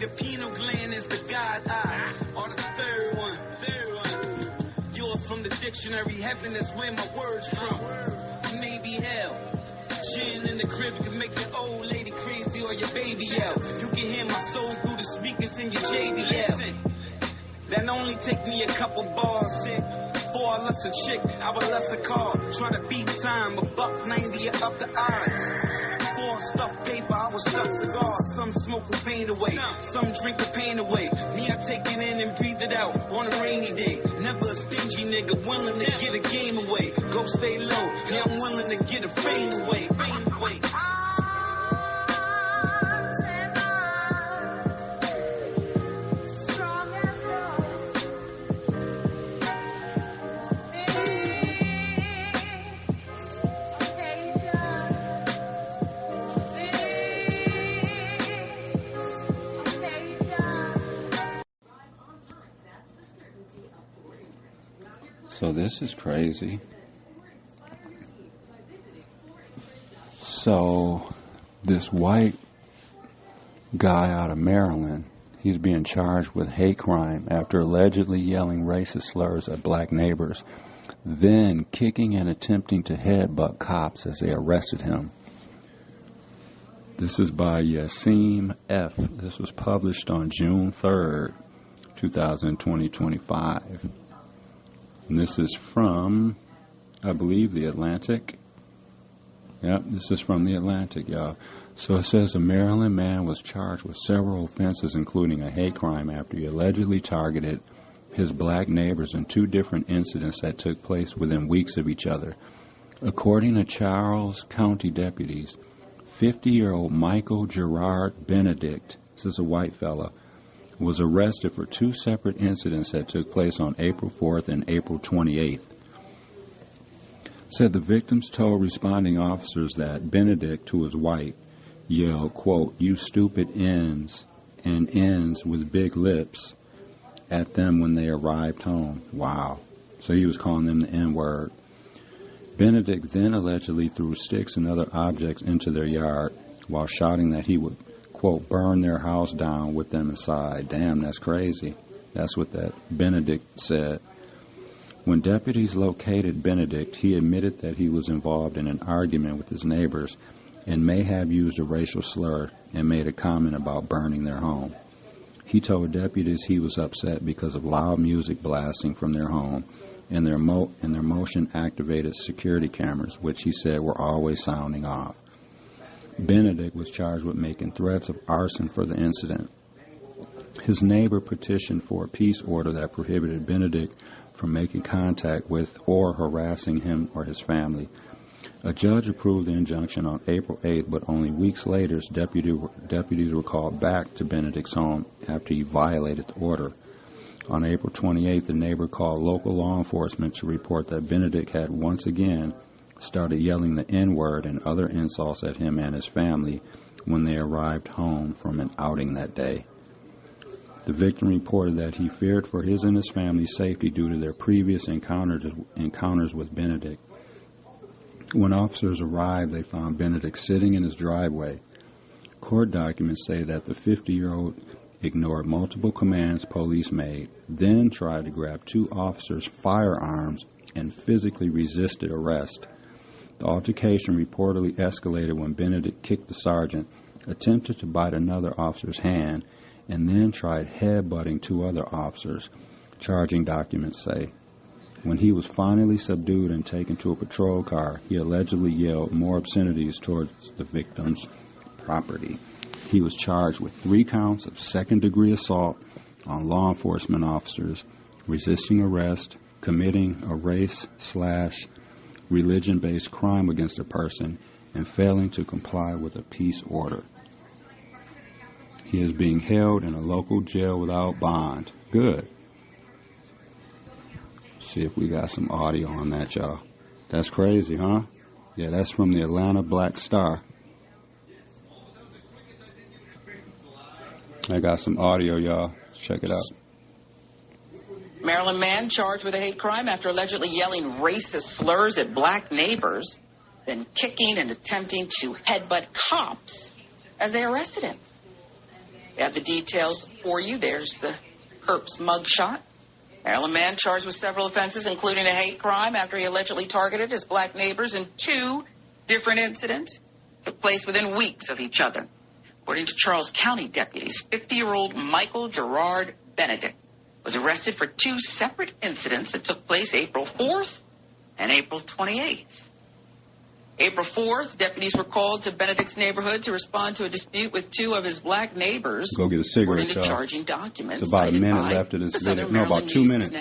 the pineal gland is the God eye. Or the third one. Yours from the dictionary. Heaven is where my words from. Maybe hell. Gin in the crib to make your old lady crazy or your baby yell. You can hear my soul through the speakers in your JBL. That only take me a couple bars. For a lesser chick, I would lesser call. Trying to beat time, a $1.90 up the odds. For stuffed paper, I was stuck cigars. Some smoke the pain away, some drink the pain away. Me, I take it in and breathe it out on a rainy day. Never a stingy nigga, willing to get a game away. Go stay low, yeah, I'm willing to get a fame away. Fame away. So this is crazy. So this white guy out of Maryland, he's being charged with hate crime after allegedly yelling racist slurs at black neighbors, then kicking and attempting to headbutt cops as they arrested him. This is by Yasim F. This was published on June 3rd, 2020-25. And this is from, I believe, The Atlantic. Yep, this is from The Atlantic, y'all. So it says a Maryland man was charged with several offenses, including a hate crime, after he allegedly targeted his black neighbors in 2 different incidents that took place within weeks of each other. According to Charles County deputies, 50-year-old Michael Gerard Benedict, this is a white fella, was arrested for 2 separate incidents that took place on April 4th and April 28th. Said the victims told responding officers that Benedict, who was white, yelled, quote, "You stupid ends," and ends with big lips at them when they arrived home. Wow. So he was calling them the N-word. Benedict then allegedly threw sticks and other objects into their yard while shouting that he would, quote, "burn their house down with them inside." Damn, that's crazy. That's what that Benedict said. When deputies located Benedict, he admitted that he was involved in an argument with his neighbors and may have used a racial slur and made a comment about burning their home. He told deputies he was upset because of loud music blasting from their home and their motion-activated security cameras, which he said were always sounding off. Benedict was charged with making threats of arson for the incident. His neighbor petitioned for a peace order that prohibited Benedict from making contact with or harassing him or his family. A judge approved the injunction on April 8th, but only weeks later, deputies were called back to Benedict's home after he violated the order. On April 28th, the neighbor called local law enforcement to report that Benedict had once again started yelling the N-word and other insults at him and his family when they arrived home from an outing that day. The victim reported that he feared for his and his family's safety due to their previous encounters with Benedict. When officers arrived, they found Benedict sitting in his driveway. Court documents say that the 50-year-old ignored multiple commands police made, then tried to grab 2 officers' firearms and physically resisted arrest. The altercation reportedly escalated when Benedict kicked the sergeant, attempted to bite another officer's hand, and then tried headbutting 2 other officers, charging documents say. When he was finally subdued and taken to a patrol car, he allegedly yelled more obscenities towards the victim's property. He was charged with 3 counts of second-degree assault on law enforcement officers, resisting arrest, committing a race/religion-based crime against a person, and failing to comply with a peace order. He is being held in a local jail without bond. Good. See if we got some audio on that, y'all. That's crazy, huh? Yeah, that's from the Atlanta Black Star. I got some audio, y'all. Check it out. Maryland man charged with a hate crime after allegedly yelling racist slurs at black neighbors, then kicking and attempting to headbutt cops as they arrested him. We have the details for you. There's the Herp's mugshot. Maryland man charged with several offenses, including a hate crime after he allegedly targeted his black neighbors in 2 different incidents. Took place within weeks of each other. According to Charles County deputies, 50-year-old Michael Gerard Benedict was arrested for 2 separate incidents that took place April 4th and April 28th. April 4th, deputies were called to Benedict's neighborhood to respond to a dispute with 2 of his black neighbors. Go get a cigarette, according to charging documents. It's about a minute left of this video. No, about 2 minutes.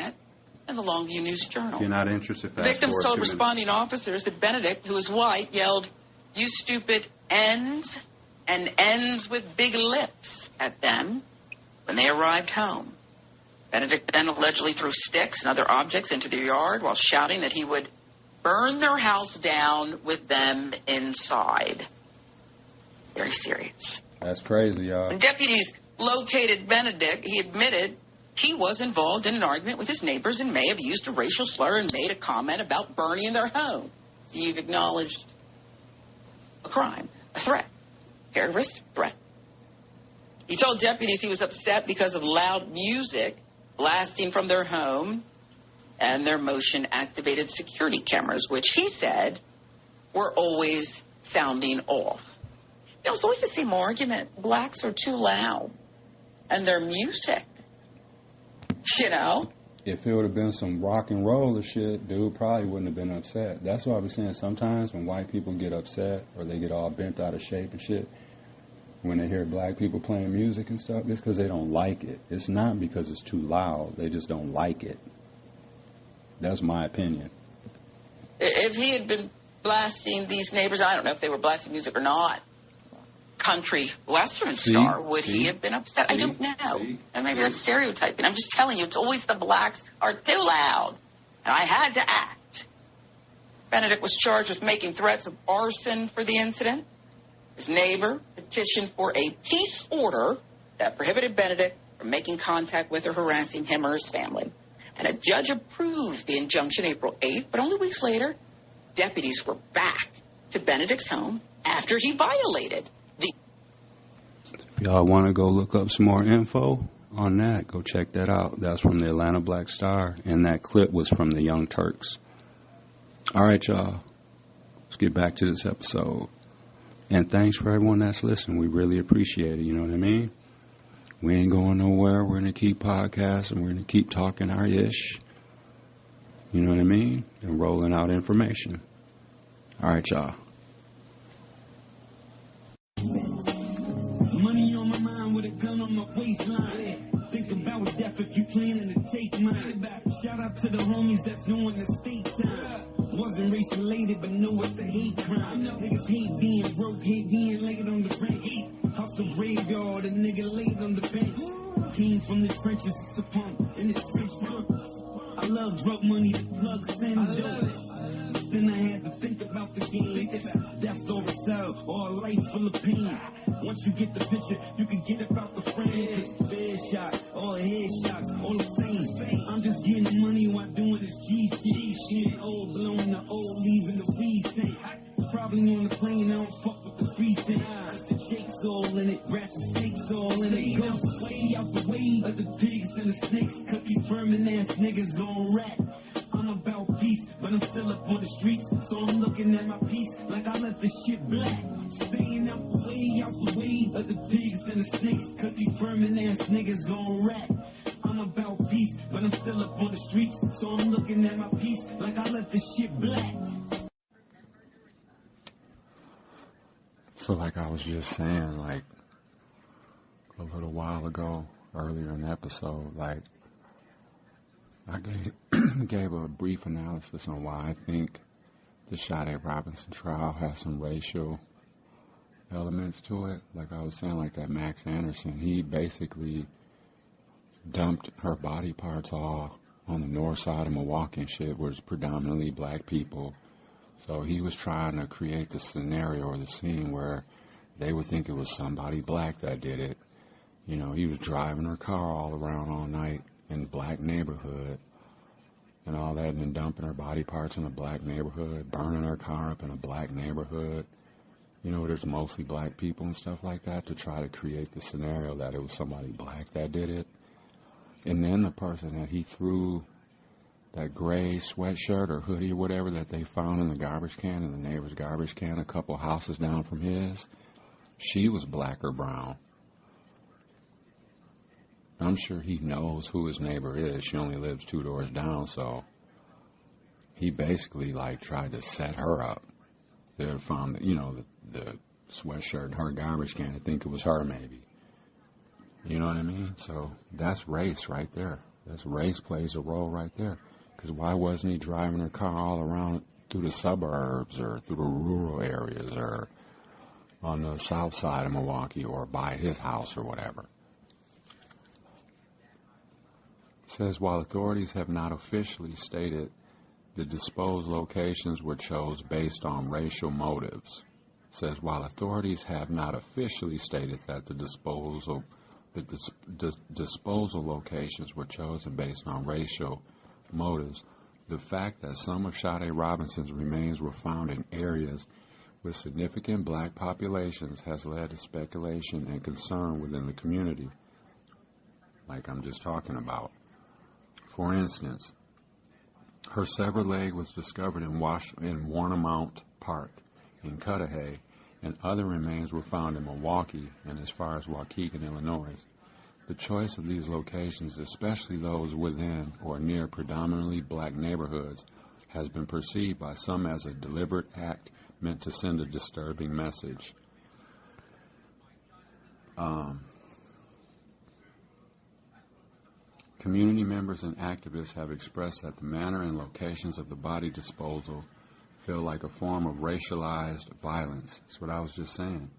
And the Longview News Journal. If you're not interested, the victims told responding officers that Benedict, who was white, yelled, "You stupid ends," and "ends with big lips" at them when they arrived home. Benedict then allegedly threw sticks and other objects into their yard while shouting that he would burn their house down with them inside. Very serious. That's crazy, y'all. When deputies located Benedict, he admitted he was involved in an argument with his neighbors and may have used a racial slur and made a comment about burning their home. So you've acknowledged a crime, a threat, terrorist threat. He told deputies he was upset because of loud music blasting from their home and their motion-activated security cameras, which he said were always sounding off. You know, it's always the same argument. Blacks are too loud. And their music, you know? If it would have been some rock and roll or shit, dude probably wouldn't have been upset. That's why I was saying sometimes when white people get upset or they get all bent out of shape and shit, when they hear black people playing music and stuff, it's because they don't like it. It's not because it's too loud. They just don't like it. That's my opinion. If he had been blasting these neighbors, I don't know if they were blasting music or not, country western star, would he have been upset? I don't know. And maybe that's stereotyping. I'm just telling you, it's always the blacks are too loud. And I had to act. Benedict was charged with making threats of arson for the incident. His neighbor petitioned for a peace order that prohibited Benedict from making contact with or harassing him or his family. And a judge approved the injunction April 8th, but only weeks later, deputies were back to Benedict's home after he violated the... If y'all want to go look up some more info on that, go check that out. That's from the Atlanta Black Star, and that clip was from the Young Turks. All right, y'all. Let's get back to this episode. And thanks for everyone that's listening. We really appreciate it, you know what I mean? We ain't going nowhere. We're going to keep podcasting. We're going to keep talking our ish. You know what I mean? And rolling out information. All right, y'all. Money on my mind with a gun on my waistline. Think about death if you planning to take mine. Shout out to the homies that's doing the state time. Wasn't race related, but know it's a hate crime. Niggas hate being broke, hate being laid on the bench. Hustle graveyard, a nigga laid on the bench. Came from the trenches, it's a pump, and it's French cook. I love drug money, the plug send dope. Then I had to think about the game. It's death or a cell, or a life full of pain. Once you get the picture, you can get about the frame. Cause fair shot, all headshots, all the same. I'm just getting money while doing this G shit. Old blowing the old, leaving the weed scent. Probably on the plane, I don't fuck with the free scent. Cause the Jake's all in it, rats and snakes all in it. Goes way out the way of the pigs and the snakes. Cause these vermin ass niggas gon' rat. I'm about peace, but I'm still up on the streets. So I'm looking at my piece like I left this shit black. Staying out the way of the pigs and the snakes. Cause these vermin ass niggas gon' rat. I'm about peace, but I'm still up on the streets. So I'm looking at my piece like I left this shit black. So like I was just saying, like a little while ago, earlier in the episode, like I gave a brief analysis on why I think the Sade Robinson trial has some racial elements to it. Like I was saying, like that Max Anderson, he basically dumped her body parts all on the north side of Milwaukee and shit, where it's predominantly black people. So he was trying to create the scenario or the scene where they would think it was somebody black that did it. You know, he was driving her car all around all night in black neighborhood and all that, and then dumping her body parts in a black neighborhood, burning her car up in a black neighborhood. you know, there's mostly black people and stuff like that, to try to create the scenario that it was somebody black that did it. And then the person that he threw that gray sweatshirt or hoodie or whatever that they found in the garbage can, in the neighbor's garbage can a couple houses down from his, she was black or brown. I'm sure he knows who his neighbor is. She only lives 2 doors down, so he basically, like, tried to set her up. They found, you know, the sweatshirt in her garbage can. I think it was her, maybe. You know what I mean? So that's race right there. That's race plays a role right there. Because why wasn't he driving her car all around through the suburbs or through the rural areas or on the south side of Milwaukee or by his house or whatever? It says, while authorities have not officially stated the disposed locations were chosen based on racial motives. It says, while authorities have not officially stated that the disposal locations were chosen based on racial motives, the fact that some of Sade Robinson's remains were found in areas with significant black populations has led to speculation and concern within the community, like I'm just talking about. For instance, her severed leg was discovered in Warnemount Park in Cudahy, and other remains were found in Milwaukee and as far as Waukegan, Illinois. The choice of these locations, especially those within or near predominantly black neighborhoods, has been perceived by some as a deliberate act meant to send a disturbing message. Community members and activists have expressed that the manner and locations of the body disposal feel like a form of racialized violence. That's what I was just saying.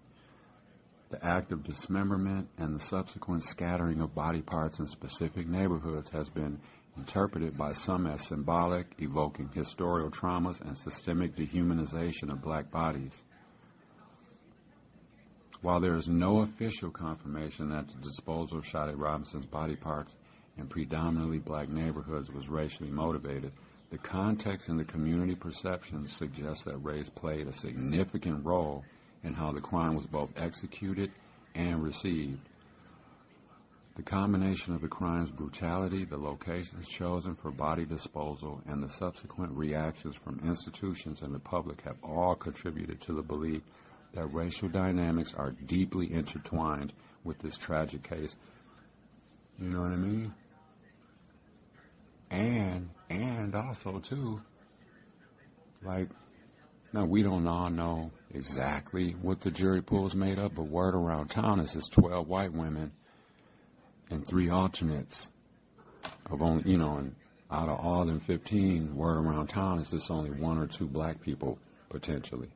The act of dismemberment and the subsequent scattering of body parts in specific neighborhoods has been interpreted by some as symbolic, evoking historical traumas and systemic dehumanization of black bodies. While there is no official confirmation that the disposal of Sade Robinson's body parts in predominantly black neighborhoods was racially motivated, the context and the community perception suggests that race played a significant role in how the crime was both executed and received. The combination of the crime's brutality, the locations chosen for body disposal, and the subsequent reactions from institutions and the public have all contributed to the belief that racial dynamics are deeply intertwined with this tragic case. You know what I mean? And also, too, like, now we don't all know exactly what the jury pool is made up, but word around town is it's 12 white women and 3 alternates of only, you know, and out of all them 15, word around town is it's only 1 or 2 black people, potentially.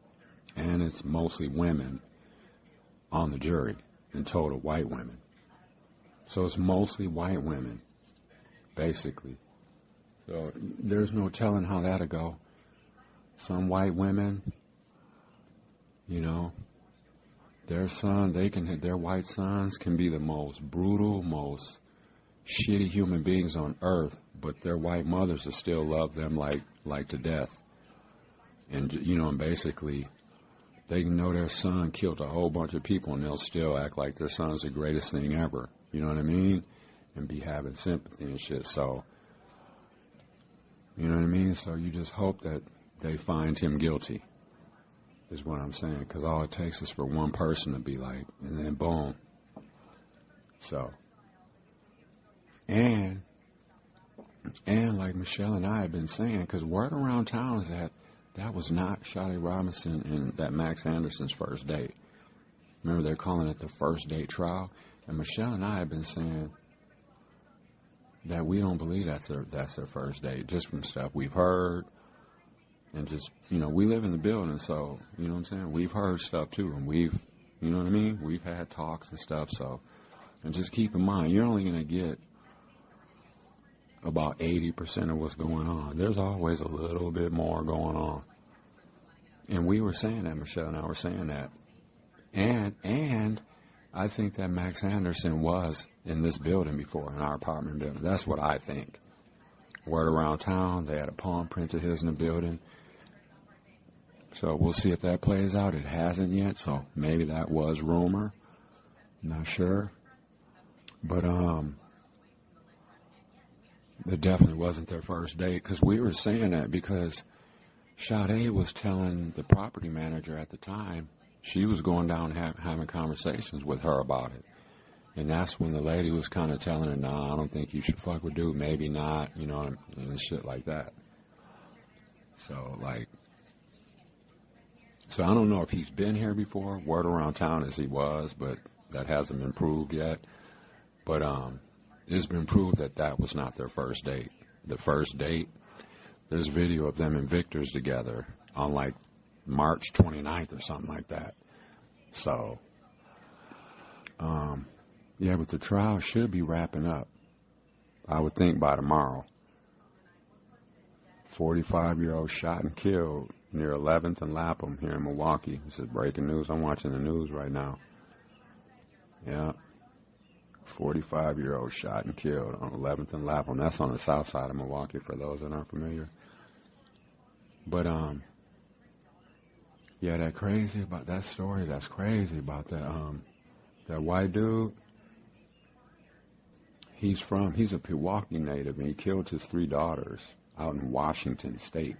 And it's mostly women on the jury, in total white women. So it's mostly white women, basically. So there's no telling how that'll go. Some white women, you know, their white sons can be the most brutal, most shitty human beings on earth, but their white mothers will still love them like to death. And, you know, and basically, they can know their son killed a whole bunch of people and they'll still act like their son's the greatest thing ever. You know what I mean? And be having sympathy and shit. So, you know what I mean? So you just hope that they find him guilty, is what I'm saying. Because all it takes is for one person to be like, and then boom. So, and like Michelle and I have been saying, because word around town is that was not Sade Robinson and that Max Anderson's first date. Remember, they're calling it the first date trial. And Michelle and I have been saying that we don't believe that's their first date, just from stuff we've heard. And just, you know, we live in the building, so, you know what I'm saying? We've heard stuff, too, and you know what I mean? We've had talks and stuff, so. And just keep in mind, you're only going to get about 80% of what's going on. There's always a little bit more going on. And we were saying that, Michelle and I were saying that. And I think that Max Anderson was in this building before, in our apartment building. That's what I think. Word around town, they had a palm print of his in the building. So we'll see if that plays out. It hasn't yet, so maybe that was rumor. Not sure. But it definitely wasn't their first date, because we were saying that because Sade was telling the property manager at the time she was going down having conversations with her about it. And that's when the lady was kind of telling her, nah, I don't think you should fuck with dude, maybe not, you know, and shit like that. So, like, so I don't know if he's been here before. Word around town is he was, but that hasn't been proved yet. But it's been proved that that was not their first date. The first date, there's video of them and Victor's together on like March 29th or something like that. So, yeah, but the trial should be wrapping up, I would think, by tomorrow. 45-year-old shot and killed near 11th and Lapham here in Milwaukee. This is breaking news. I'm watching the news right now. Yeah. 45-year-old shot and killed on 11th and Lapham. That's on the south side of Milwaukee for those that aren't familiar. But, yeah, that crazy about that story, that's crazy about that white dude. He's a Pewaukee native, and he killed his 3 daughters out in Washington State.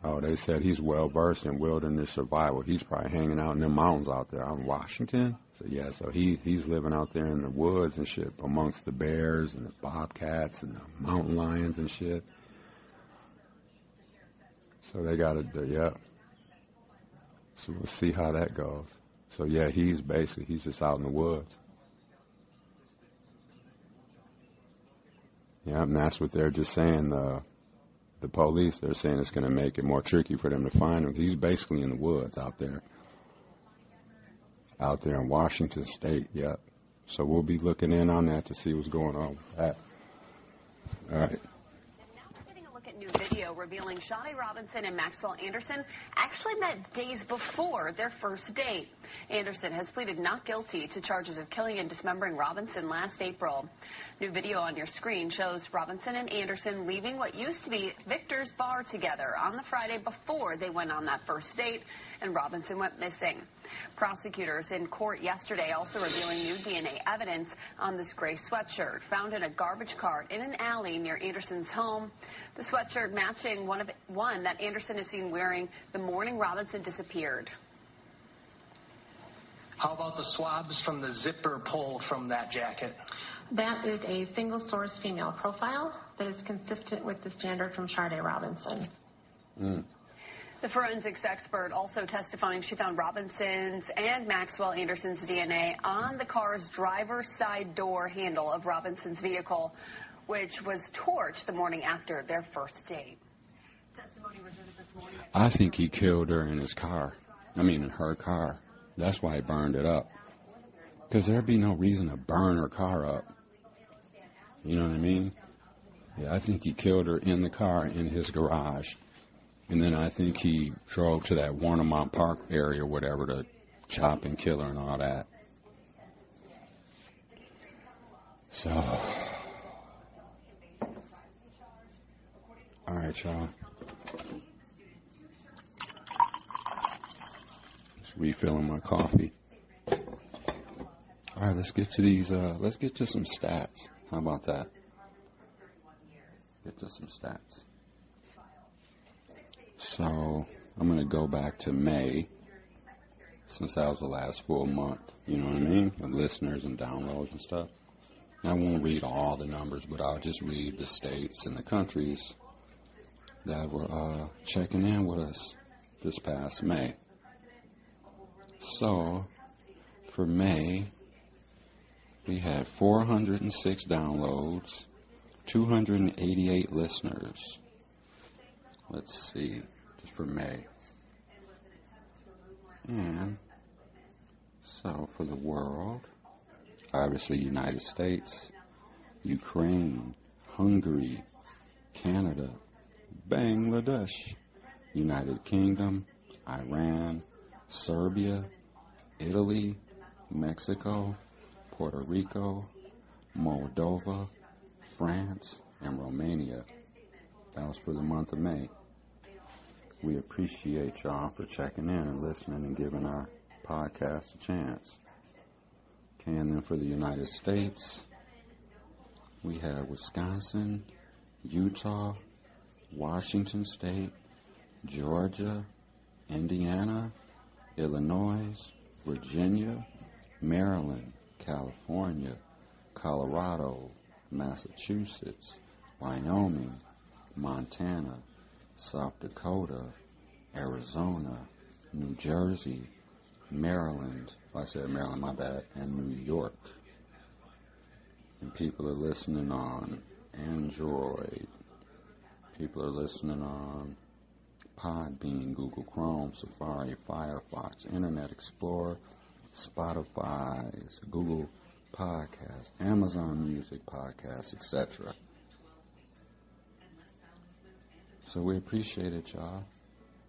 Oh, they said he's well-versed in wilderness survival. He's probably hanging out in the mountains out there out in Washington. So, yeah, so he's living out there in the woods and shit amongst the bears and the bobcats and the mountain lions and shit. So they got to, yeah. So we'll see how that goes. So, yeah, he's just out in the woods. Yeah, and that's what they're just saying, the police, they're saying it's going to make it more tricky for them to find him. He's basically in the woods out there in Washington State, yeah. So we'll be looking in on that to see what's going on with that. All right. New video revealing Shawty Robinson and Maxwell Anderson actually met days before their first date. Anderson has pleaded not guilty to charges of killing and dismembering Robinson last April. New video on your screen shows Robinson and Anderson leaving what used to be Victor's bar together on the Friday before they went on that first date, and Robinson went missing. Prosecutors in court yesterday also revealing new DNA evidence on this gray sweatshirt found in a garbage cart in an alley near Anderson's home. The sweatshirt matching one that Anderson is seen wearing the morning Robinson disappeared. How about the swabs from the zipper pull from that jacket? That is a single source female profile that is consistent with the standard from Sade Robinson. The forensics expert also testifying she found Robinson's and Maxwell Anderson's DNA on the car's driver's side door handle of Robinson's vehicle, which was torched the morning after their first date. Testimony resumed this morning. I think he killed her in his car. I mean, in her car. That's why he burned it up. Because there'd be no reason to burn her car up. You know what I mean? Yeah, I think he killed her in the car in his garage. And then I think he drove to that Warnemont Park area or whatever to chop and kill her and all that. So, all right, y'all. Just refilling my coffee. All right, let's get to these, let's get to some stats. How about that? Get to some stats. So, I'm going to go back to May, since that was the last full month, you know what I mean, with listeners and downloads and stuff. I won't read all the numbers, but I'll just read the states and the countries that were checking in with us this past May. So, for May, we had 406 downloads, 288 listeners. Let's see, just for May. And so for the world, obviously United States, Ukraine, Hungary, Canada, Bangladesh, United Kingdom, Iran, Serbia, Italy, Mexico, Puerto Rico, Moldova, France, and Romania. That was for the month of May. We appreciate y'all for checking in and listening and giving our podcast a chance. Okay, and then for the United States, we have Wisconsin, Utah, Washington State, Georgia, Indiana, Illinois, Virginia, Maryland, California, Colorado, Massachusetts, Wyoming, Montana, South Dakota, Arizona, New Jersey, Maryland, I said Maryland, my bad, and New York. And people are listening on Android. People are listening on Podbean, Google Chrome, Safari, Firefox, Internet Explorer, Spotify, Google Podcasts, Amazon Music Podcasts, etc. So we appreciate it, y'all.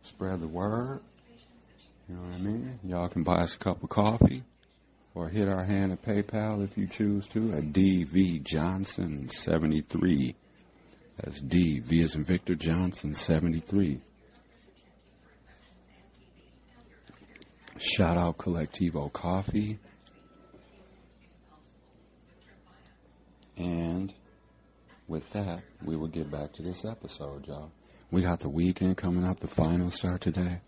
Spread the word. You know what I mean? Y'all can buy us a cup of coffee or hit our hand at PayPal if you choose to at DV Johnson 73. That's D, V as in Victor, Johnson 73. Shout out Collectivo Coffee. And with that, we will get back to this episode, y'all. We got the weekend coming up. The finals start today.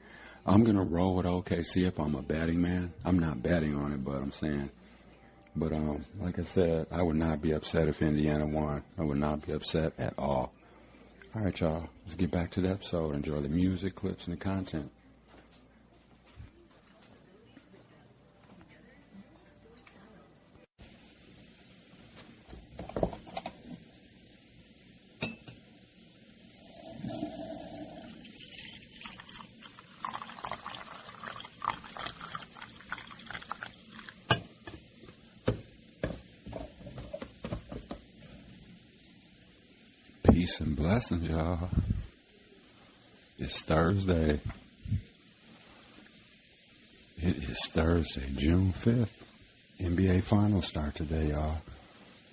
I'm going to roll with OKC if I'm a betting man. I'm not betting on it, but I'm saying. But like I said, I would not be upset if Indiana won. I would not be upset at all. All right, y'all. Let's get back to the episode. Enjoy the music, clips, and the content. Peace and blessings, y'all. It's Thursday. It is Thursday, June 5th. NBA Finals start today, y'all.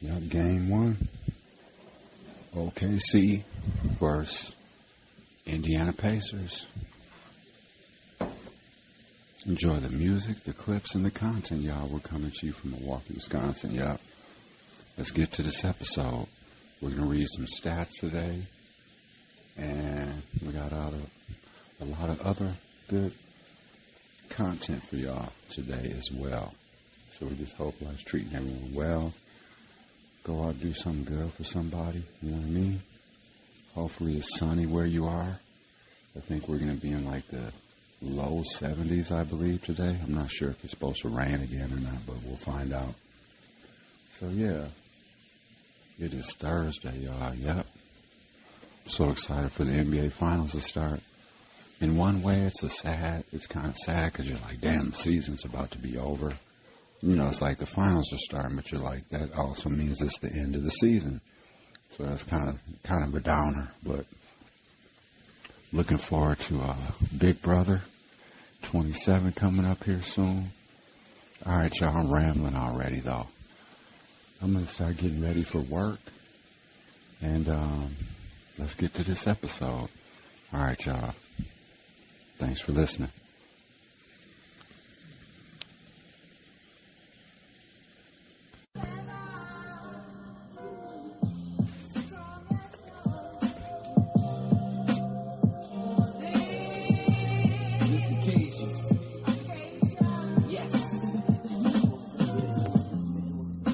Yup, game 1. OKC versus Indiana Pacers. Enjoy the music, the clips, and the content, y'all. We're coming to you from Milwaukee, Wisconsin, y'all. Let's get to this episode. We're going to read some stats today, and we got a lot of other good content for y'all today as well. So we just hope life's treating everyone well. Go out and do something good for somebody, you know what I mean? Hopefully it's sunny where you are. I think we're going to be in like the low 70s, I believe, today. I'm not sure if it's supposed to rain again or not, but we'll find out. So yeah. It is Thursday, y'all. Yep. So excited for the NBA Finals to start. In one way, it's kind of sad because you're like, damn, the season's about to be over. You know, it's like the finals are starting, but you're like, that also means it's the end of the season. So that's kind of a downer. But looking forward to Big Brother 27 coming up here soon. All right, y'all, I'm rambling already, though. I'm going to start getting ready for work, and let's get to this episode. All right, y'all. Thanks for listening.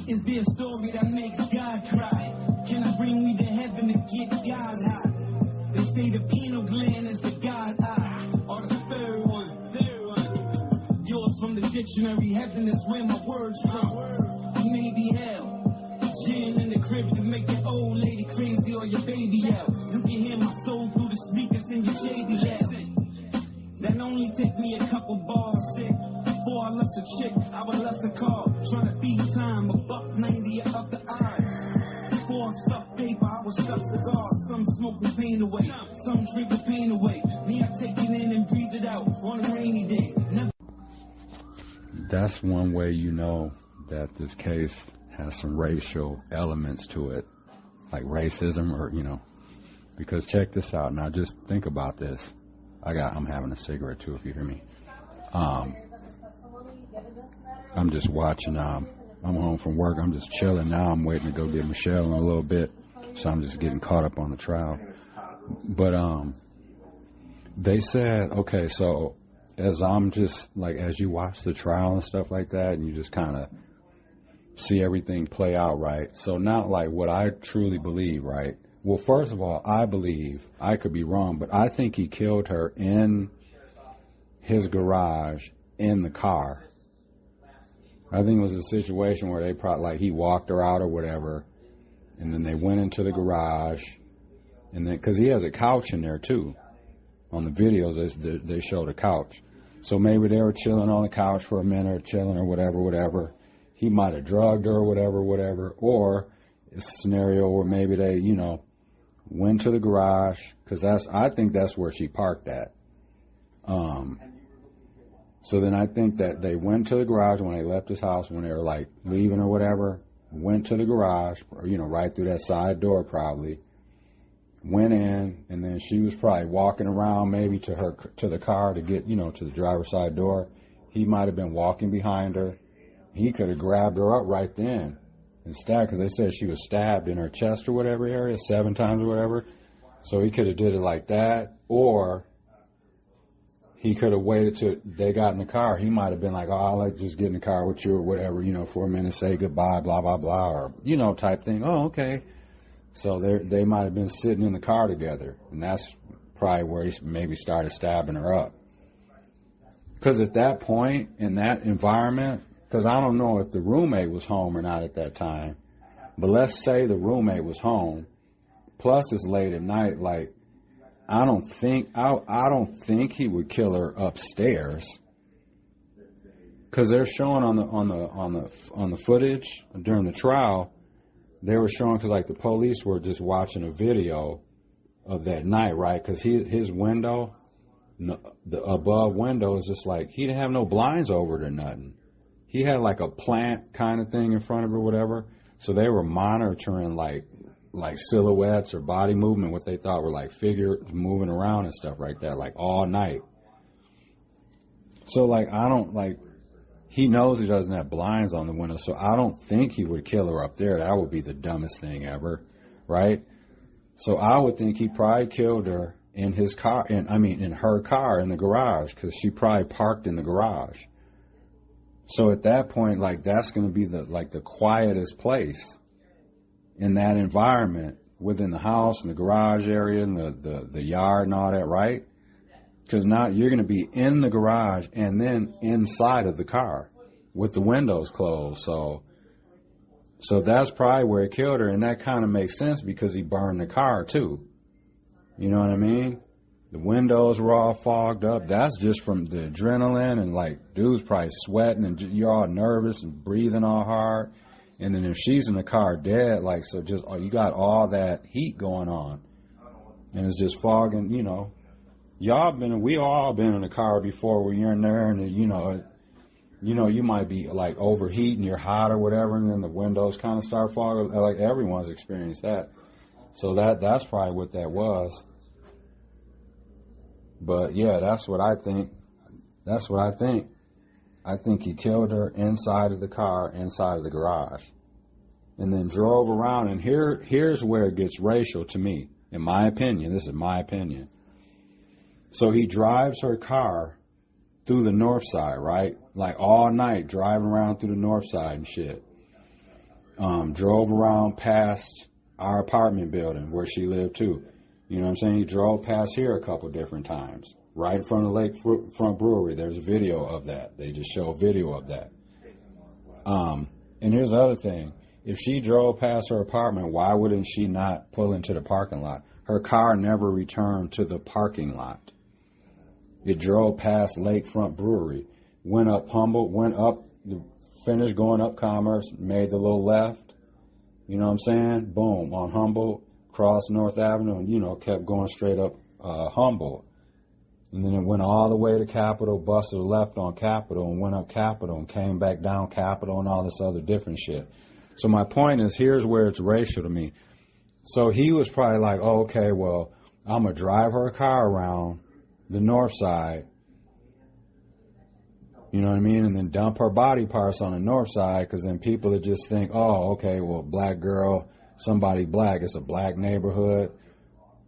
Is there a story that makes God cry? Can I bring me to heaven to get God high? They say the pineal gland is the God eye, or the third one. Yours from the dictionary, heaven is where my words from. Or maybe hell. Gin in the crib to make your old lady crazy or your baby out. You can hear my soul through the speakers in your shady lap. That only take me a couple bars, shit. Before I lust a chick, I would lust a car. Trying to beat time, $1.90 up the eyes. Before I stuff paper, I would stuff cigars. Some smoke the pain away, some drink the pain away. Me, I take it in and breathe it out on a rainy day. That's one way you know that this case has some racial elements to it, like racism or, you know, Because check this out. Now just think about this. I'm having a cigarette too, if you hear me. I'm just watching. I'm home from work. I'm just chilling now. I'm waiting to go get Michelle in a little bit. So I'm just getting caught up on the trial. But they said, okay, so as I'm just like, as you watch the trial and stuff like that, and you just kind of see everything play out, right? So not like what I truly believe, right? Well, first of all, I believe, I could be wrong, but I think he killed her in his garage in the car. I think it was a situation where they probably, like, he walked her out or whatever, and then they went into the garage, and then, because he has a couch in there too. On the videos, they showed a couch. So maybe they were chilling on the couch for a minute, or chilling or whatever. He might have drugged her or whatever. Or it's a scenario where maybe they, went to the garage, because I think that's where she parked at. So then I think that they went to the garage when they left his house, when they were like leaving or whatever, went to the garage, or, right through that side door probably, went in, and then she was probably walking around maybe to the car to get, to the driver's side door. He might have been walking behind her. He could have grabbed her up right then and stabbed, because they said she was stabbed in her chest or whatever area 7 times or whatever. So he could have did it like that, or he could have waited till they got in the car. He might have been like, I'll like just get in the car with you or whatever, for a minute, say goodbye, blah, blah, blah, or, type thing. Oh, okay. So they might have been sitting in the car together, and that's probably where he maybe started stabbing her up. Because at that point, in that environment, because I don't know if the roommate was home or not at that time, but let's say the roommate was home, plus it's late at night, like, I don't think he would kill her upstairs, because they're showing on the footage during the trial, they were showing, because like the police were just watching a video of that night, right? Because his window, the above window is just like, he didn't have no blinds over it or nothing. He had like a plant kind of thing in front of her, whatever. So they were monitoring like silhouettes or body movement, what they thought were like figures moving around and stuff like that, like all night. So like, he knows he doesn't have blinds on the window, so I don't think he would kill her up there. That would be the dumbest thing ever, right? So I would think he probably killed her in his car, in her car in the garage, because she probably parked in the garage. So at that point, like, that's going to be the quietest place in that environment, within the house and the garage area and the yard and all that, right? Because now you're going to be in the garage and then inside of the car with the windows closed. So that's probably where he killed her, and that kind of makes sense because he burned the car too. You know what I mean? The windows were all fogged up. That's just from the adrenaline, and like, dude's probably sweating and you're all nervous and breathing all hard. And then if she's in the car dead, like, so just, you got all that heat going on, and it's just fogging, we all been in a car before where you're in there and, you might be like overheating, you're hot or whatever, and then the windows kind of start fogging. Like, everyone's experienced that. So that's probably what that was. But yeah, that's what I think. I think he killed her inside of the car, inside of the garage, and then drove around. And here's where it gets racial to me, in my opinion. This is my opinion. So he drives her car through the north side, right? Like all night, driving around through the north side and shit. Drove around past our apartment building where she lived too. You know what I'm saying? He drove past here a couple different times. Right in front of the Lakefront Brewery. There's a video of that. They just show a video of that. And here's the other thing. If she drove past her apartment, why wouldn't she not pull into the parking lot? Her car never returned to the parking lot. It drove past Lakefront Brewery, went up Humboldt, finished going up Commerce, made the little left. You know what I'm saying? Boom, on Humboldt, crossed North Avenue, and, kept going straight up Humboldt. And then it went all the way to Capitol, busted left on Capitol, and went up Capitol, and came back down Capitol, and all this other different shit. So my point is, here's where it's racial to me. So he was probably like, oh, okay, well, I'm going to drive her car around the north side, you know what I mean, and then dump her body parts on the north side, because then people would just think, oh, okay, well, black girl, somebody black, it's a black neighborhood,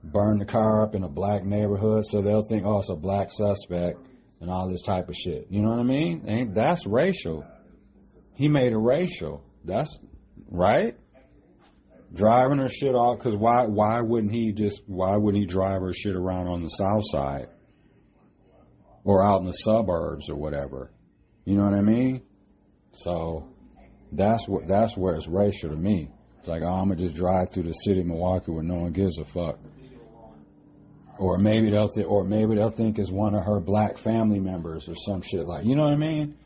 burn the car up in a black neighborhood, so they'll think, oh, it's a black suspect and all this type of shit. You know what I mean? That's racial. He made it racial. That's right. Driving her shit off, because why wouldn't he drive her shit around on the south side or out in the suburbs or whatever? You know what I mean? So that's where it's racial to me. It's like, oh, I'm gonna just drive through the city of Milwaukee where no one gives a fuck. Or maybe they'll think it's one of her black family members or some shit like, you know what I mean?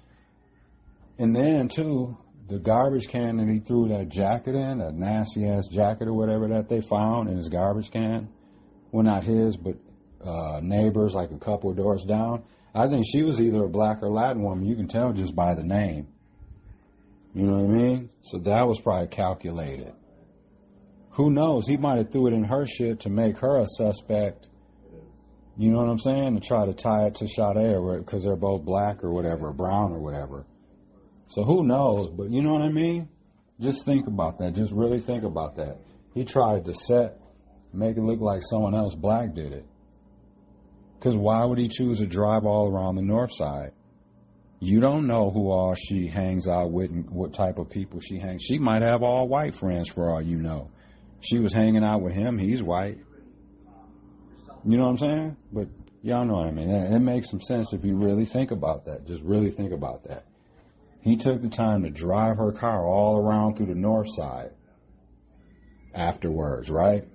And then too, the garbage can that he threw that jacket in, that nasty ass jacket or whatever that they found in his garbage can, well, not his, but neighbors like a couple of doors down. I think she was either a black or Latin woman. You can tell just by the name. You know what I mean? So that was probably calculated. Who knows? He might have threw it in her shit to make her a suspect. You know what I'm saying? To try to tie it to Sade because they're both black or whatever, or brown or whatever. So who knows? But you know what I mean? Just think about that. Just really think about that. He tried to make it look like someone else black did it. Because why would he choose to drive all around the north side? You don't know who all she hangs out with and what type of people she hangs. She might have all white friends for all you know. She was hanging out with him. He's white. You know what I'm saying? But y'all know what I mean. It makes some sense if you really think about that. Just really think about that. He took the time to drive her car all around through the north side afterwards, right?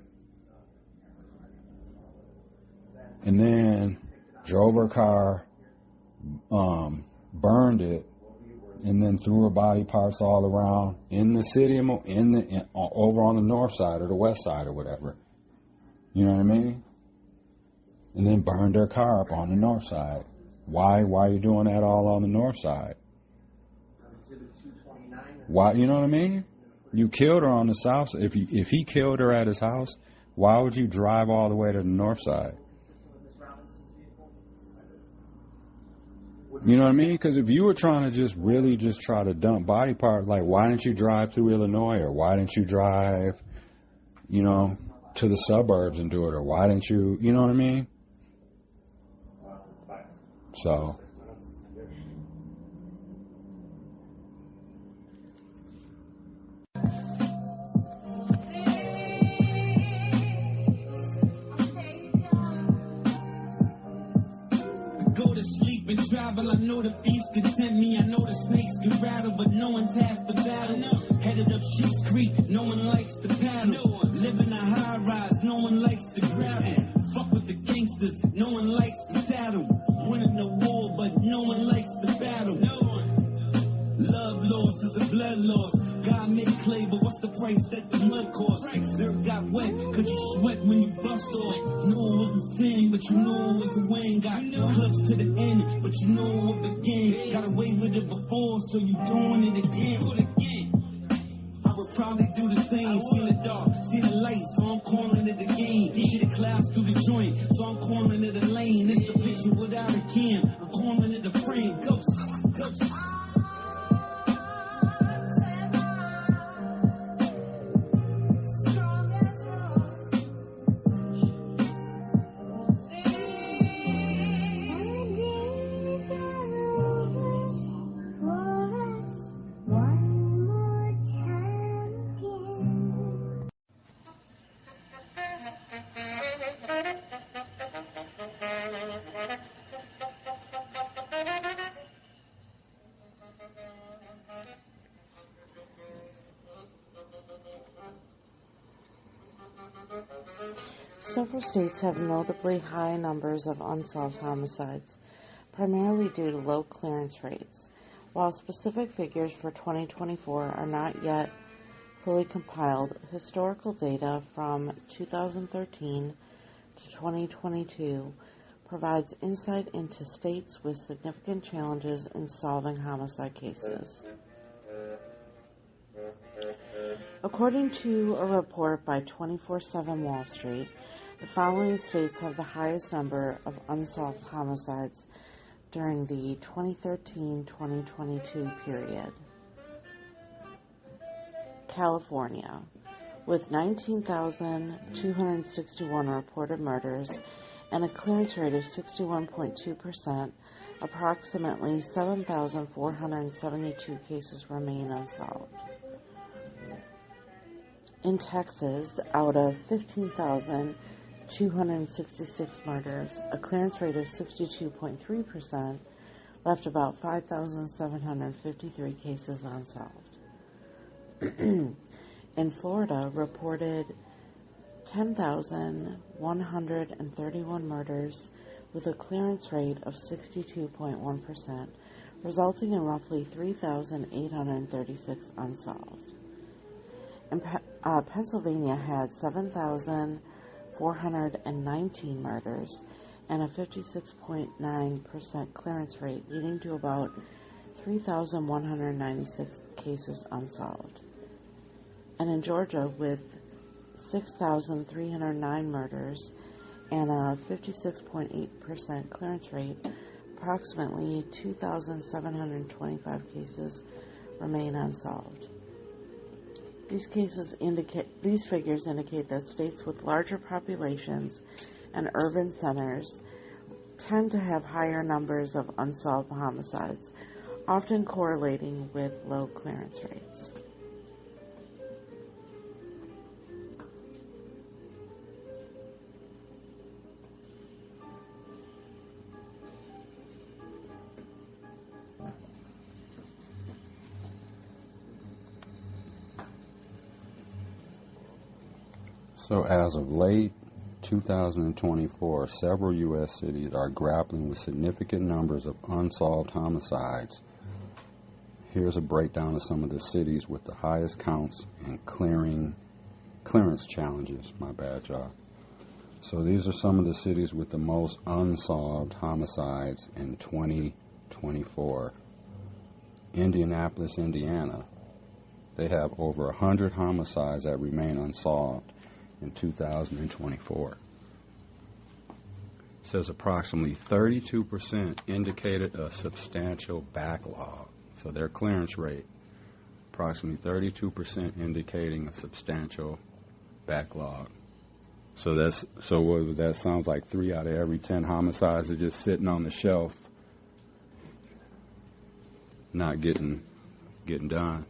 And then drove her car, burned it, and then threw her body parts all around in the city, over on the north side or the west side or whatever. You know what I mean? And then burned her car up on the north side. Why are you doing that all on the north side? Why? You know what I mean? You killed her on the south side. If he killed her at his house, why would you drive all the way to the north side? You know what I mean? Because if you were trying to try to dump body parts, like why didn't you drive through Illinois, or why didn't you drive, to the suburbs and do it, or why didn't you, you know what I mean? So. Travel, I know the feast can tempt me. I know the snakes can rattle, but no one's half the battle. Headed up Sheep's Creek, no one likes to paddle. Living a high rise, no one likes to gravel. Fuck with the gangsters, no one likes to tattle. Winning the war, but no one likes to battle. Love loss is a blood loss. God made clay, but what's the price that the mud cost? Dirt got wet, cause you sweat when you bust off. Knew it wasn't sin, but you know it was a win. Got clubs to the end, but you know it began. Got away with it before, so you doing it again. I would probably do the same. See the dark, see the light, so I'm calling it a game. See the clouds through the joint, so I'm calling it a lane. It's the picture without a cam, I'm calling it a frame. Ghost. Several states have notably high numbers of unsolved homicides, primarily due to low clearance rates. While specific figures for 2024 are not yet fully compiled, historical data from 2013 to 2022 provides insight into states with significant challenges in solving homicide cases. According to a report by 24/7 Wall Street, the following states have the highest number of unsolved homicides during the 2013-2022 period. California, with 19,261 reported murders and a clearance rate of 61.2%, approximately 7,472 cases remain unsolved. In Texas, out of 15,266 murders, a clearance rate of 62.3% left about 5,753 cases unsolved. In Florida, reported 10,131 murders with a clearance rate of 62.1%, resulting in roughly 3,836 unsolved. And Pennsylvania had 7,419 murders and a 56.9% clearance rate, leading to about 3,196 cases unsolved. And in Georgia, with 6,309 murders and a 56.8% clearance rate, approximately 2,725 cases remain unsolved. These figures indicate that states with larger populations and urban centers tend to have higher numbers of unsolved homicides, often correlating with low clearance rates. So as of late 2024, several U.S. cities are grappling with significant numbers of unsolved homicides. Here's a breakdown of some of the cities with the highest counts and clearance challenges. My bad, y'all. So these are some of the cities with the most unsolved homicides in 2024. Indianapolis, Indiana. They have over 100 homicides that remain unsolved in 2024. It says approximately 32% indicated a substantial backlog. So their clearance rate, approximately 32% indicating a substantial backlog. So that sounds like 3 out of every 10 homicides are just sitting on the shelf, not getting done.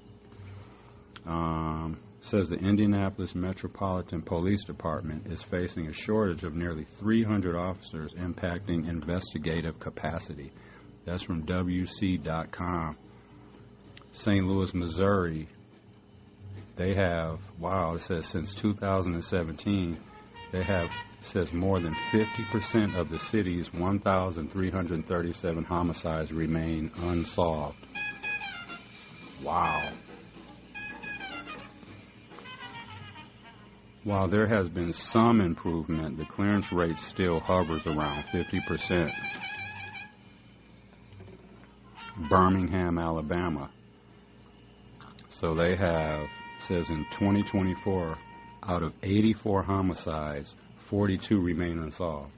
Says the Indianapolis Metropolitan Police Department is facing a shortage of nearly 300 officers, impacting investigative capacity. That's from WC.com. St. Louis, Missouri, they have, it says since 2017, they have, says more than 50% of the city's 1,337 homicides remain unsolved. Wow. While there has been some improvement, the clearance rate still hovers around 50%. Birmingham, Alabama. So they have, says in 2024, out of 84 homicides, 42 remain unsolved.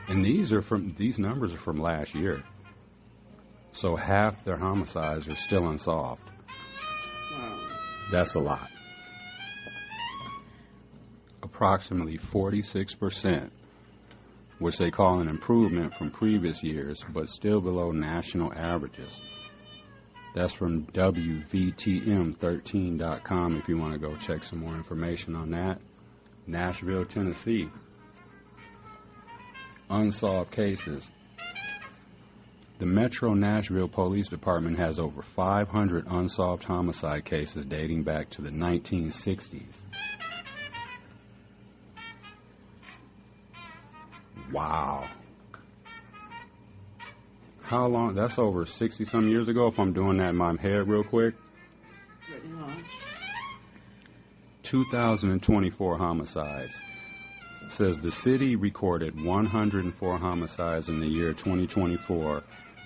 And these numbers are from last year. So half their homicides are still unsolved. That's a lot. Approximately 46%, which they call an improvement from previous years, but still below national averages. That's from WVTM13.com if you want to go check some more information on that. Nashville, Tennessee. Unsolved cases. The Metro Nashville Police Department has over 500 unsolved homicide cases dating back to the 1960s. Wow. How long? That's over 60-some years ago, if I'm doing that in my head real quick. 2024 homicides. It says the city recorded 104 homicides in the year 2024,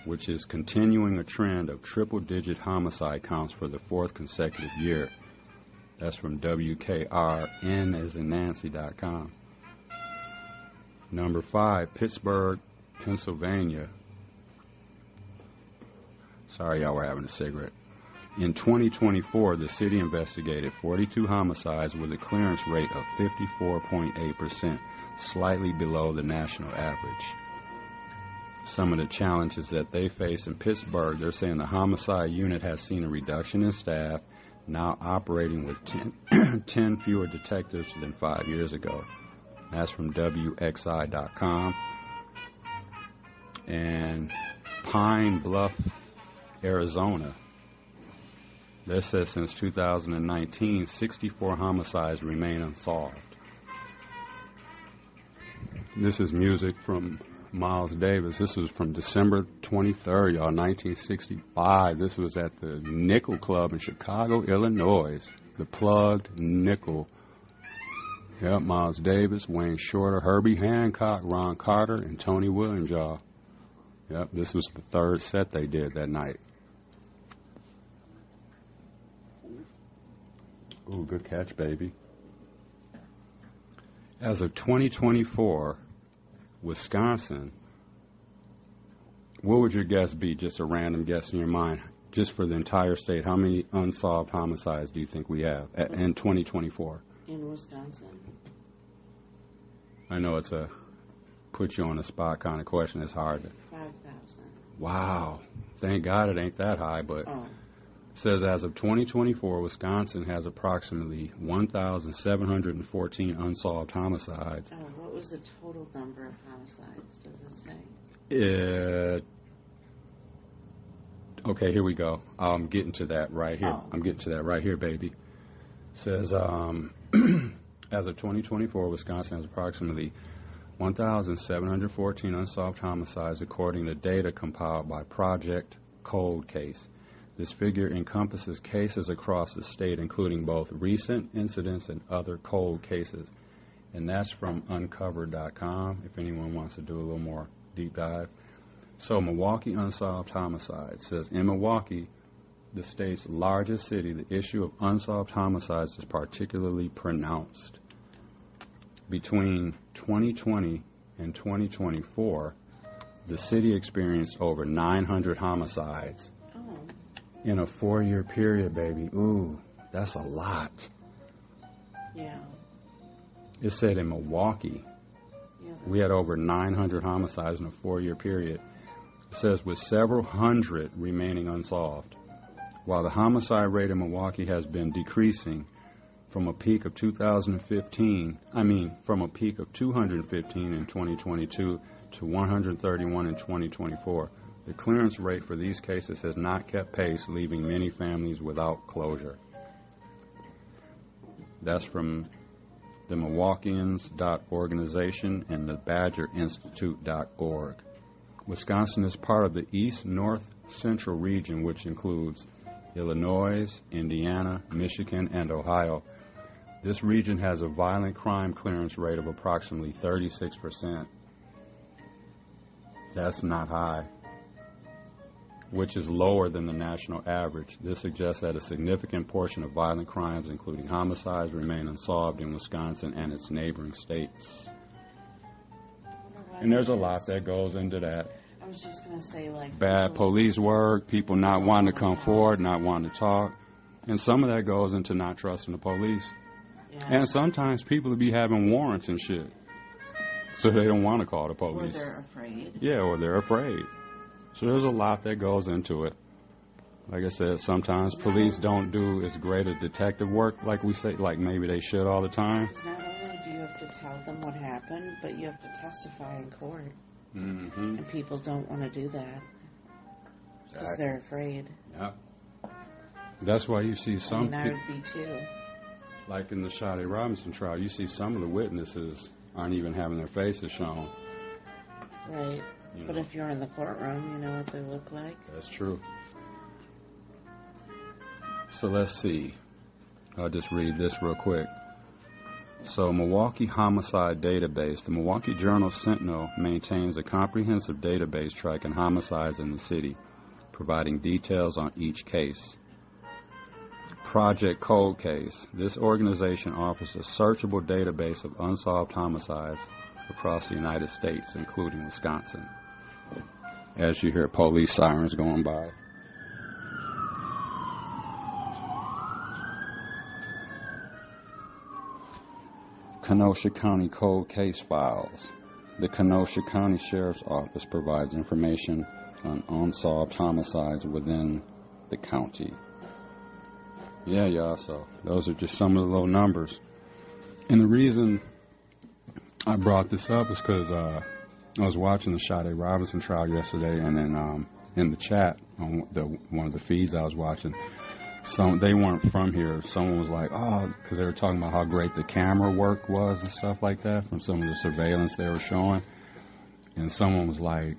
which is continuing a trend of triple-digit homicide counts for the fourth consecutive year. That's from WKRN as in Nancy.com. Number 5, Pittsburgh, Pennsylvania. Sorry, y'all were having a cigarette. In 2024, the city investigated 42 homicides with a clearance rate of 54.8%, slightly below the national average. Some of the challenges that they face in Pittsburgh, they're saying the homicide unit has seen a reduction in staff, now operating with 10 fewer detectives than 5 years ago. That's from WXI.com. And Pine Bluff, Arizona. This says since 2019, 64 homicides remain unsolved. This is music from Miles Davis. This was from December 23rd, y'all, 1965. This was at the Nickel Club in Chicago, Illinois. The Plugged Nickel. Yep, Miles Davis, Wayne Shorter, Herbie Hancock, Ron Carter, and Tony Williams, y'all. Yep, this was the third set they did that night. Ooh, good catch, baby. As of 2024, Wisconsin, what would your guess be, just a random guess in your mind, just for the entire state? How many unsolved homicides do you think we have in 2024? In Wisconsin? I know it's a put you on the spot kind of question. It's hard to... 5,000. Wow. Thank God it ain't that high, but... Oh. It says as of 2024, Wisconsin has approximately 1,714 unsolved homicides. Oh, what was the total number of homicides, does it say? Okay, here we go. I'm getting to that right here. Oh. I'm getting to that right here, baby. It says as of 2024, Wisconsin has approximately 1,714 unsolved homicides, according to data compiled by Project Cold Case. This figure encompasses cases across the state, including both recent incidents and other cold cases. And that's from uncovered.com, if anyone wants to do a little more deep dive. So Milwaukee unsolved homicides says in Milwaukee, the state's largest city, the issue of unsolved homicides is particularly pronounced. Between 2020 and 2024, the city experienced over 900 homicides. In a 4-year period, baby. Ooh, that's a lot. Yeah. It said in Milwaukee, we had over 900 homicides in a 4-year period. It says with several hundred remaining unsolved. While the homicide rate in Milwaukee has been decreasing from a peak of 215 in 2022 to 131 in 2024. The clearance rate for these cases has not kept pace, leaving many families without closure. That's from the Milwaukeeans.organization and the BadgerInstitute.org. Wisconsin is part of the East-North Central region, which includes Illinois, Indiana, Michigan, and Ohio. This region has a violent crime clearance rate of approximately 36%. That's not high, which is lower than the national average. This suggests that a significant portion of violent crimes, including homicides, remain unsolved in Wisconsin and its neighboring states. And there's a lot that goes into that. I was just going to say, like... Bad police work, people not wanting to come forward, not wanting to talk. And some of that goes into not trusting the police. Yeah. And sometimes people will be having warrants and shit, so they don't want to call the police. Or they're afraid. Yeah, or they're afraid. So there's a lot that goes into it. Like I said, sometimes police don't do as great a detective work, like we say, like maybe they should all the time. Not only do you have to tell them what happened, but you have to testify in court. Mm-hmm. And people don't want to do that because they're afraid. Yeah. That's why you see some people. I would be too. Like in the Shadi Robinson trial, you see some of the witnesses aren't even having their faces shown. Right. But if you're in the courtroom, you know what they look like. That's true. So let's see. I'll just read this real quick. So, Milwaukee Homicide Database. The Milwaukee Journal-Sentinel maintains a comprehensive database tracking homicides in the city, providing details on each case. Project Cold Case. This organization offers a searchable database of unsolved homicides across the United States, including Wisconsin. As you hear police sirens going by. Kenosha County Cold Case Files. The Kenosha County Sheriff's Office provides information on unsolved homicides within the county. Yeah, y'all, so those are just some of the low numbers. And the reason I brought this up is because I was watching the Sade Robinson trial yesterday, and then in the chat on one of the feeds I was watching, they weren't from here. Someone was like, oh, because they were talking about how great the camera work was and stuff like that from some of the surveillance they were showing. And someone was like,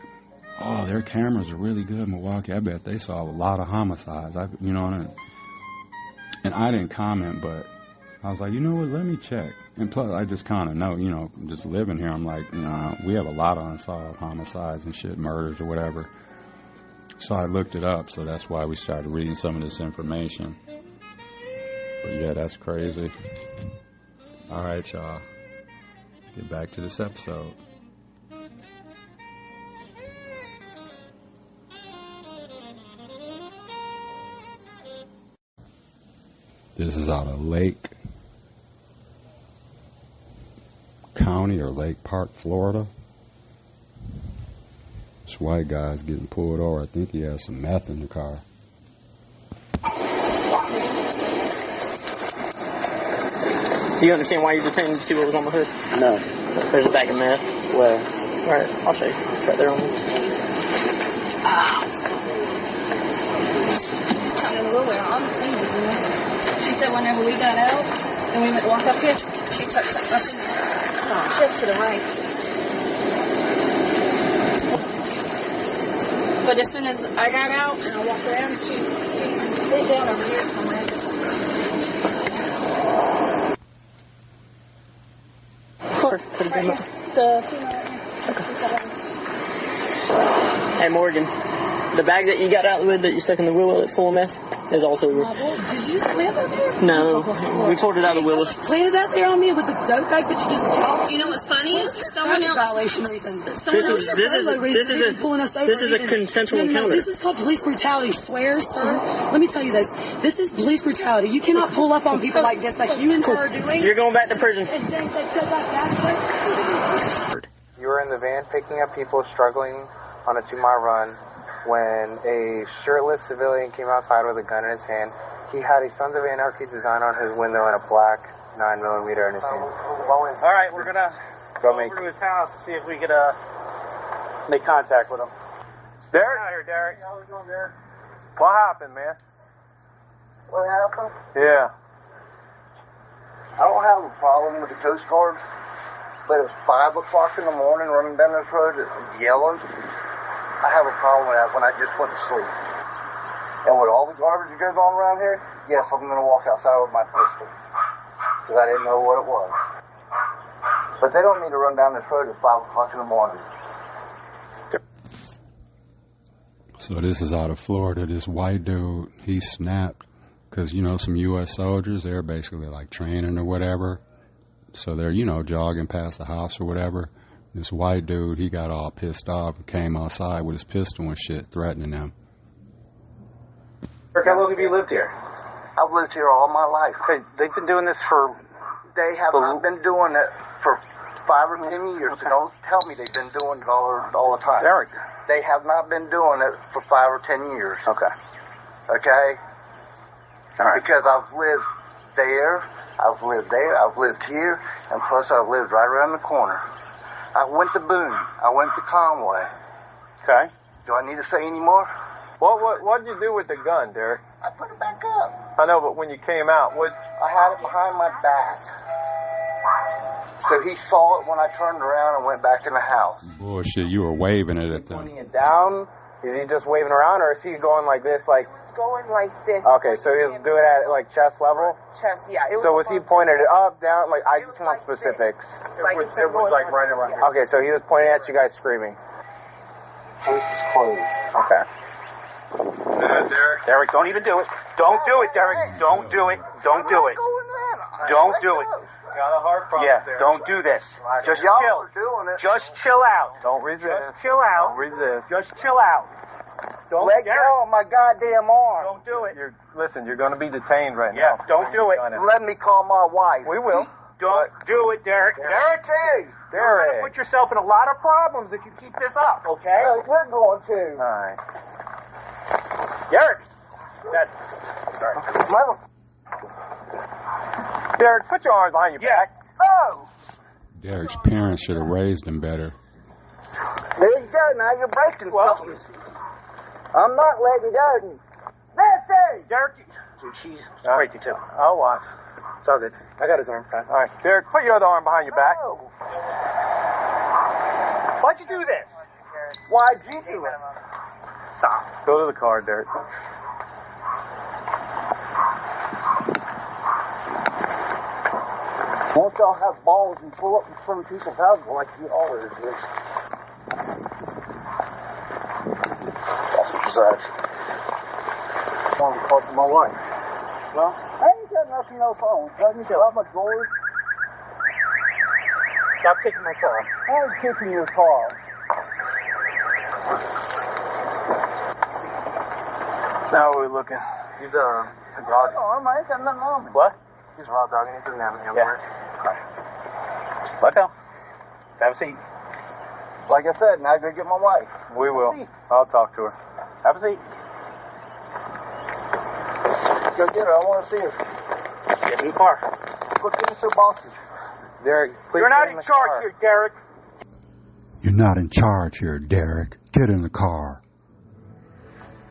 oh, their cameras are really good in Milwaukee. I bet they saw a lot of homicides. You know what I mean? And I didn't comment, but I was like, you know what, let me check. And plus, I just kind of know, just living here, I'm like, we have a lot of unsolved homicides and shit, murders or whatever. So I looked it up, so that's why we started reading some of this information. But yeah, that's crazy. All right, y'all. Get back to this episode. This is out of Lake County or Lake Park, Florida. This white guy's getting pulled over. I think he has some meth in the car. Do you understand why you're detained to see what was on the hood? No. There's a bag of meth. Where? Alright, I'll show you. It's right there on me. She said whenever we got out and we went to walk up here, she touched that button. She up to the right. But as soon as I got out and I walked around, she laid down over here somewhere. Right here. The female right here. Hey, Morgan. The bag that you got out with that you stuck in the willow that's full of meth is also yours. Did you plant that there? No, we pulled it out of the willow. Planted that there on me with the dope bag that you just dropped. You know what's funny is someone else. Violation reason. This is a consensual encounter. This is called police brutality. Swear, sir. Let me tell you this. This is police brutality. You cannot pull up on people like this, like you and her are doing. You're going back to prison. You were in the van picking up people struggling on a 2-mile run when a shirtless civilian came outside with a gun in his hand. He had a Sons of Anarchy design on his window and a black 9mm in his hand. All right, we're gonna go through his house to see if we could make contact with him. Derek? Get out here, Derek. How we doing, Derek? What happened, man? What happened? Yeah. I don't have a problem with the Coast Guard, but it was 5 o'clock in the morning running down this road yelling. I have a problem with that when I just went to sleep. And with all the garbage that goes on around here, yes, I'm going to walk outside with my pistol. Because I didn't know what it was. But they don't need to run down this road at 5 o'clock in the morning. So this is out of Florida. This white dude, he snapped. Because, some U.S. soldiers, they're basically like training or whatever. So they're, jogging past the house or whatever. This white dude, he got all pissed off and came outside with his pistol and shit, threatening them. How long have you lived here? I've lived here all my life. They've been doing this for... They have not been doing it for 5 or 10 years. Okay. Don't tell me they've been doing it all the time. Derek. They have not been doing it for 5 or 10 years. Okay. Okay? All right. Because I've lived there, I've lived there, I've lived here, and plus I've lived right around the corner. I went to Boone. I went to Conway. Okay. Do I need to say any more? What did you do with the gun, Derek? I put it back up. I know, but when you came out, what? I had it behind my back. So he saw it when I turned around and went back in the house. Bullshit, you were waving it at them. Pointing it down? Is he just waving around, or is he going like this, like going like this. Okay, so he was doing it at like chest level? Chest, yeah. So was he pointing it up, down? Like, I just want specifics. It was like right around here. Okay, so he was pointing at you guys screaming. Case is closed. Okay. Derek, don't even do it. Don't do it, Derek. Don't do it. Don't do it. Don't do it. Got a heart problem there. Don't do this. Just Y'all chill. are doing it. Just chill out. Don't resist. Just chill out. Don't resist. Just chill out. Don't Let go of my goddamn arm. Don't do it. Listen, you're going to be detained right Yeah, now. don't do it. Let me call my wife. We will. Don't do it, Derek. Derek, hey. You're going to put yourself in a lot of problems if you keep this up, okay? We're going to. All right. Derek. That's Mother. Derek, put your arms behind your back. Oh. Derek's parents should have raised him better. There you go. Now you're breaking something. I'm not letting go. Nancy! Derek. She's crazy too. Oh, wow. It's all good. I got his arm. All right. Derek, put your other arm behind your back. Oh. Why'd you do this? Why'd you do it? Stop. Go to the car, Derek. Won't y'all have balls and pull up in front of people's houses like you always do? That's what I want to talk to my wife. No? I ain't got nothing no phone. Let me grab my drawers. Stop kicking my car. I ain't kicking your car. Now we're looking. He's raw. Oh, I ain't got nothing on me. What? He's raw dogging into the ambulance. Yeah. Let go. Have a seat. Like I said, now go get my wife. We will. I'll talk to her. Have a seat. Go get her. I want to see her. Get in the car. Look, give us her bosses. Derek, please. You're not in charge here, Derek. You're not in charge here, Derek. Get in the car.